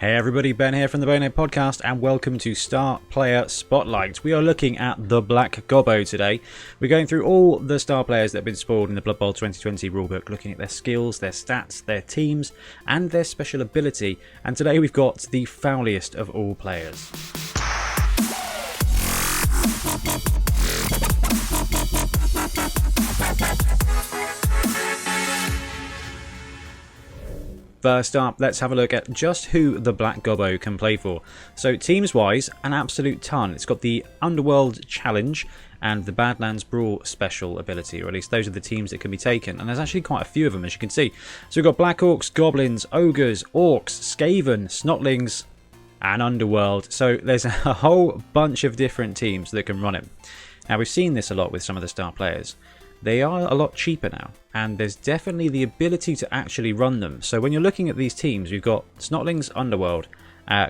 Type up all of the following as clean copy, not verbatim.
Hey everybody, Ben here from the Bonehead podcast and welcome to Star Player Spotlight. We are looking at the Black Gobbo today. We're going through all the star players that have been spoiled in the Blood Bowl 2020 rulebook, looking at their skills, their stats, their teams and their special ability. And today we've got the foulest of all players. First up, let's have a look at just who the Black Gobbo can play for. So teams-wise, an absolute ton. It's got the Underworld Challenge and the Badlands Brawl special ability, or at least those are the teams that can be taken. And there's actually quite a few of them, as you can see. So we've got Black Orcs, Goblins, Ogres, Orcs, Skaven, Snotlings, and Underworld. So there's a whole bunch of different teams that can run him. Now, we've seen this a lot with some of the star players. They are a lot cheaper now, and there's definitely the ability to actually run them. So when you're looking at these teams, we've got Snotlings, Underworld,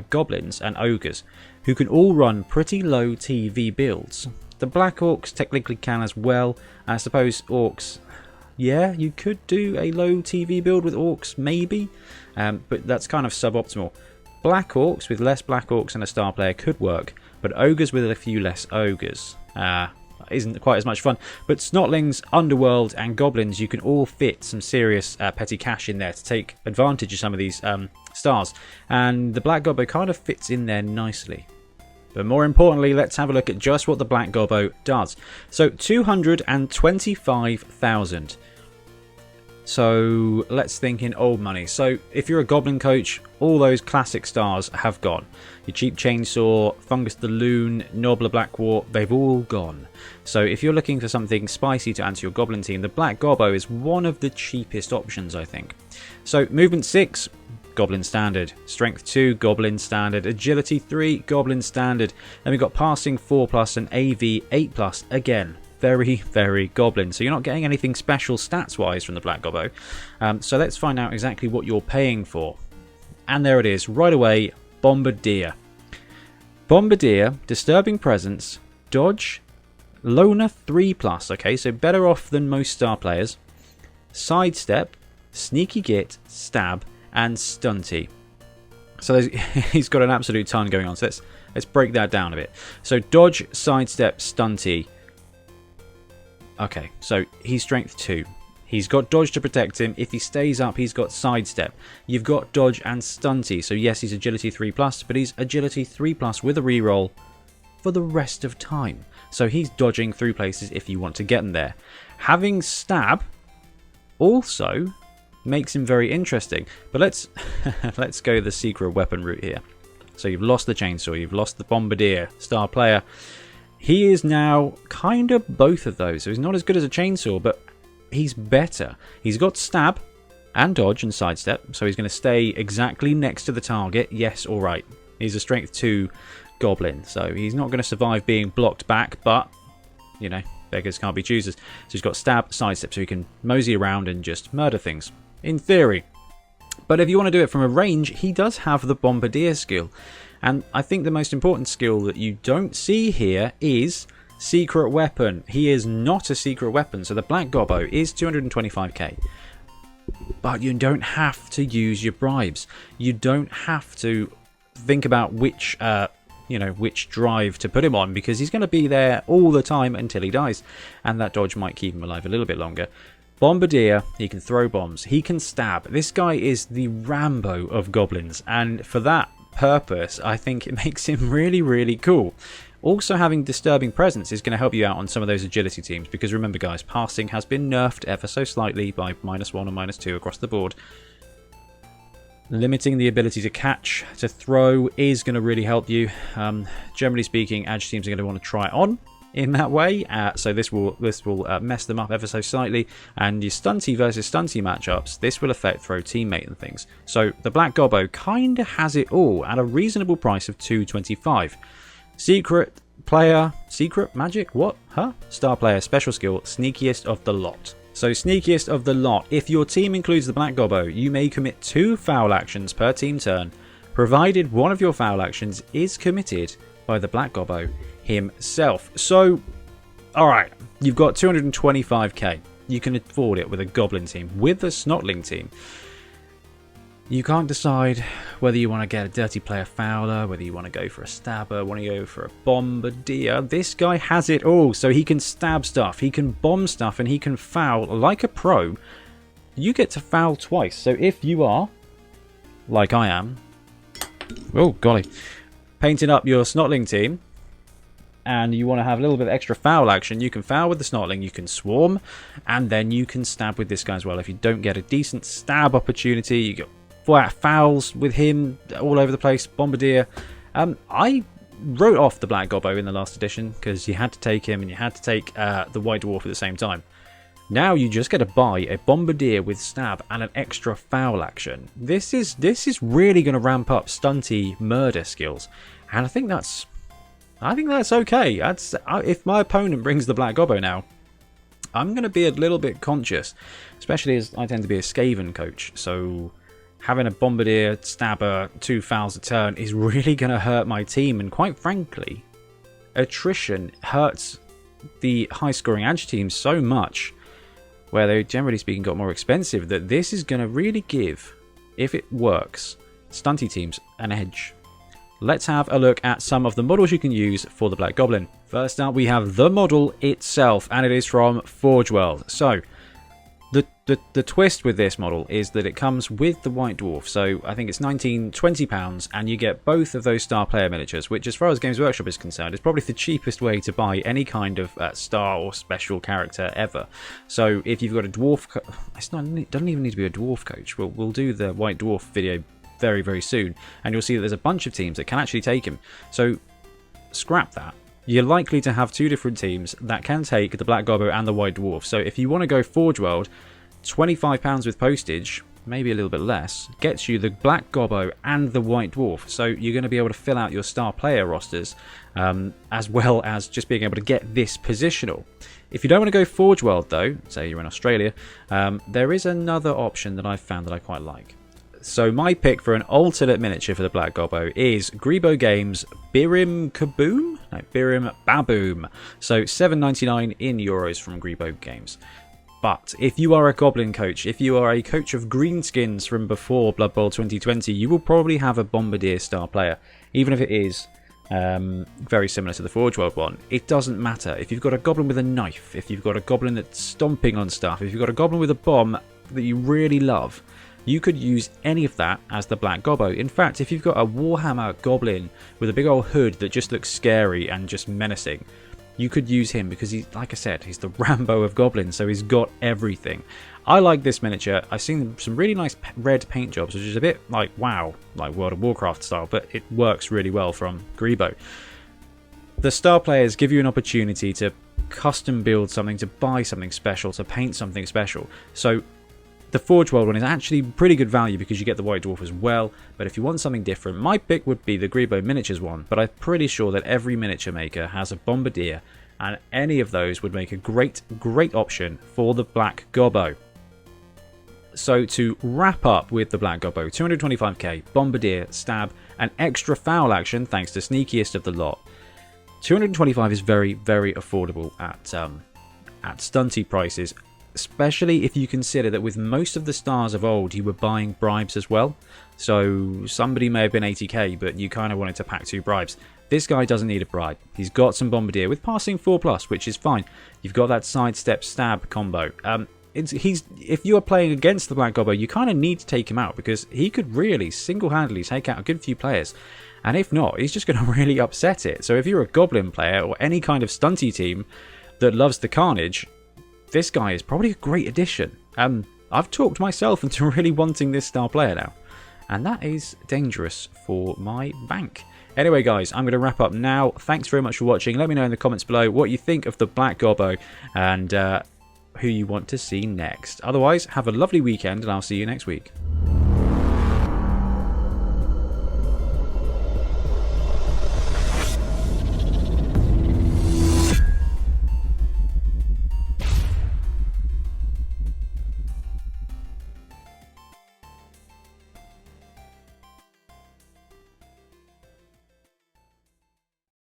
Goblins, and Ogres, who can all run pretty low TV builds. The Black Orcs technically can as well. I suppose Orcs, yeah, you could do a low TV build with Orcs, maybe, but that's kind of suboptimal. Black Orcs with less Black Orcs and a star player could work, but Ogres with a few less Ogres isn't quite as much fun. But Snotlings, Underworld and Goblins, you can all fit some serious petty cash in there to take advantage of some of these stars, and the Black Gobbo kind of fits in there nicely. But more importantly, let's have a look at just what the Black Gobbo does. So 225,000. So let's think in old money. So if you're a Goblin coach, all those classic stars have gone. Your Cheap Chainsaw, Fungus the Loon, Nobbler Blackwart, they've all gone. So if you're looking for something spicy to add to your Goblin team, the Black Gobbo is one of the cheapest options, I think. So Movement 6, Goblin Standard. Strength 2, Goblin Standard. Agility 3, Goblin Standard. Then we've got Passing 4+, and AV 8+, again. Very, very Goblin. So you're not getting anything special stats-wise from the Black Gobbo. So let's find out exactly what you're paying for. And there it is, right away, Bombardier. Bombardier, Disturbing Presence, Dodge, Loner 3+, okay, so better off than most star players. Sidestep, Sneaky Git, Stab, and Stunty. So he's got an absolute ton going on. So let's break that down a bit. So Dodge, Sidestep, Stunty. Okay, so he's Strength 2. He's got Dodge to protect him. If he stays up, he's got Sidestep. You've got Dodge and Stunty. So yes, he's Agility 3+, but he's Agility 3+ with a reroll for the rest of time. So he's dodging through places if you want to get him there. Having Stab also makes him very interesting. But let's go the secret weapon route here. So you've lost the Chainsaw, you've lost the Bombardier, star player. He is now kind of both of those. So he's not as good as a Chainsaw, but he's better. He's got Stab and Dodge and Sidestep, so he's going to stay exactly next to the target. Yes, all right. He's a Strength 2 Goblin, so he's not going to survive being blocked back, but, you know, beggars can't be choosers. So he's got Stab, Sidestep, so he can mosey around and just murder things, in theory. But if you want to do it from a range, he does have the Bombardier skill. And I think the most important skill that you don't see here is Secret Weapon. He is not a secret weapon, so the Black Gobbo is 225k. But you don't have to use your bribes. You don't have to think about which drive to put him on, because he's going to be there all the time until he dies. And that dodge might keep him alive a little bit longer. Bombardier, he can throw bombs, he can stab. This guy is the Rambo of goblins, and for that purpose, I think it makes him really, really cool. Also, having Disturbing Presence is going to help you out on some of those agility teams, because remember guys, passing has been nerfed ever so slightly by -1 or -2 across the board. Limiting the ability to catch, to throw, is going to really help you. Generally speaking, edge teams are going to want to try it on in that way, so this will mess them up ever so slightly. And your Stunty versus Stunty matchups, this will affect throw teammate and things. So the Black Gobbo kind of has it all at a reasonable price of 225. Secret player, secret magic, what? Huh? Star player, special skill, Sneakiest of the lot. So Sneakiest of the lot, if your team includes the Black Gobbo, you may commit 2 foul actions per team turn, provided one of your foul actions is committed by the Black Gobbo himself. So, alright, you've got 225k. You can afford it with a Goblin team. With a Snotling team, You can't decide whether you want to get a dirty player fouler, whether you want to go for a stabber, want to go for a bombardier. This guy has it all. So he can stab stuff, he can bomb stuff, and he can foul like a pro. You get to foul twice. So if you are, like I am, oh golly, painting up your snotling team, and you want to have a little bit of extra foul action, you can foul with the snotling, you can swarm, and then you can stab with this guy as well. If you don't get a decent stab opportunity, you get fouls with him all over the place. Bombardier. I wrote off the Black Gobbo in the last edition because you had to take him and you had to take the White Dwarf at the same time. Now you just get to buy a Bombardier with stab and an extra foul action. This is really going to ramp up stunty murder skills, and I think that's okay. If my opponent brings the Black Gobbo now, I'm going to be a little bit conscious, especially as I tend to be a Skaven coach. So having a Bombardier, Stabber, 2 fouls a turn is really going to hurt my team. And quite frankly, attrition hurts the high-scoring Edge teams so much, where they, generally speaking, got more expensive, that this is going to really give, if it works, stunty teams an edge. Let's have a look at some of the models you can use for the Black Goblin. First up, we have the model itself, and it is from Forge World. So, the twist with this model is that it comes with the White Dwarf. So, I think it's £19-20, and you get both of those star player miniatures, which, as far as Games Workshop is concerned, is probably the cheapest way to buy any kind of star or special character ever. So, if you've got a dwarf, it doesn't even need to be a dwarf coach. We'll do the White Dwarf video very, very soon, and you'll see that there's a bunch of teams that can actually take him. So scrap that. You're likely to have 2 different teams that can take the Black Gobbo and the White Dwarf. So if you want to go Forge World, £25 with postage, maybe a little bit less, gets you the Black Gobbo and the White Dwarf. So you're going to be able to fill out your star player rosters, as well as just being able to get this positional. If you don't want to go Forge World though, say you're in Australia, there is another option that I've found that I quite like. So my pick for an alternate miniature for the Black Gobbo is Gobbo Games Birim Kaboom? No, Birim Baboom. So €7.99 in euros from Gobbo Games. But if you are a Goblin coach, if you are a coach of greenskins from before Blood Bowl 2020, you will probably have a Bombardier star player, even if it is very similar to the Forge World one. It doesn't matter. If you've got a Goblin with a knife, if you've got a Goblin that's stomping on stuff, if you've got a Goblin with a bomb that you really love, you could use any of that as the Black Gobbo. In fact, if you've got a Warhammer Goblin with a big old hood that just looks scary and just menacing, you could use him because he's, like I said, he's the Rambo of Goblins, so he's got everything. I like this miniature. I've seen some really nice red paint jobs, which is a bit like WoW, like World of Warcraft style, but it works really well from Gobbo. The star players give you an opportunity to custom build something, to buy something special, to paint something special. So the Forge World one is actually pretty good value because you get the White Dwarf as well, but if you want something different, my pick would be the Gobbo Miniatures one, but I'm pretty sure that every miniature maker has a Bombardier, and any of those would make a great option for the Black Gobbo. So to wrap up with the Black Gobbo, 225k, Bombardier, stab, and extra foul action thanks to Sneakiest of the lot. 225 is very, very affordable at stunty prices, especially if you consider that with most of the stars of old you were buying bribes as well. So somebody may have been 80k, but you kind of wanted to pack 2 bribes. This guy doesn't need a bribe. He's got some Bombardier with passing 4+, which is fine. You've got that sidestep stab combo. If you are playing against the Black Gobbo, you kind of need to take him out because he could really single-handedly take out a good few players. And if not, he's just going to really upset it. So if you're a Goblin player or any kind of stunty team that loves the carnage, this guy is probably a great addition. I've talked myself into really wanting this star player now, and that is dangerous for my bank. Anyway guys, I'm going to wrap up now. Thanks very much for watching. Let me know in the comments below what you think of the Black Gobbo and who you want to see next. Otherwise, have a lovely weekend and I'll see you next week.